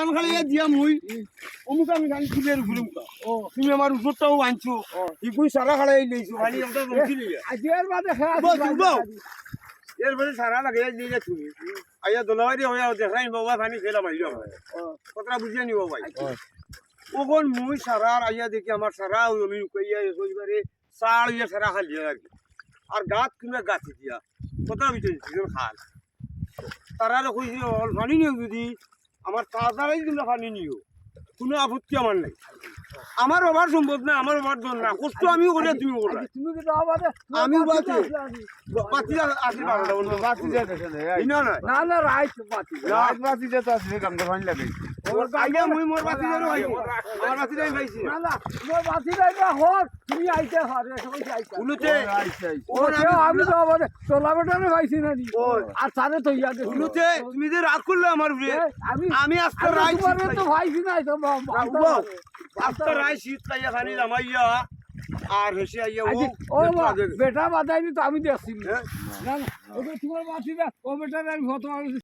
আমি খালি দিয়া মুই অমুক আমি খালি ফুলের ঘুরে তুমি আমার উপরটাও আনছো ইগুই সারা খালাই লইছো খালি ওটা বলছি আজের বাদে এর বাদে সারা লাগে নিয়ে তুমি আইয়া দোলাবাড়ি হইয়া দেখাই বাবা পানি খেলা মাইলো কথা বুঝিয়ে নিব ভাই ওখন মুই সারা আইয়া দেখি আমার সারা জমি কইয়া এবারে সার ইয়া সারা খালি আর গাছ কিনা গাছ দিয়া কথা বুঝিয়ে খাল তারা কইছে অল পানি নিও যদি আমার তাড়াতাড়ি তুমি পানি নিও কোনো আপত্তি আমার নাই আমার অভার সম্ভব না আমার অভার দর না কষ্ট আমিও করে তুমি করো তুমি কি দাওয়াতে আমি বাতে বাতি আসি বারোটা বন্ধু বাতি যায় দেখে না না না না রাইট পাতি রাত বাতি যায় তো আসলে কাম তো পানি লাগে আগে মুই মোর বাতি যাই ভাই আমার বাতি যাই ভাইছি না না মোর বাতি রাইবা হোক তুমি আইতে হারে সবাই আইতা উলুতে ও আমি দাওয়াতে তোলা বেটারে ভাইছি না দি আর তারে তো ইয়া দে উলুতে তুমি যে রাগ করলে আমার উপরে আমি আজকে রাইছি তোমারে তো ভাইছি না তো আজকে রাই শীত খাইয়া খানি লামাইয়া আর হেসে আইয়া ও বেটা বাদাইনি তো আমি দেখছি না না ও তোমার বাতি দা ও বেটারে আমি ফটো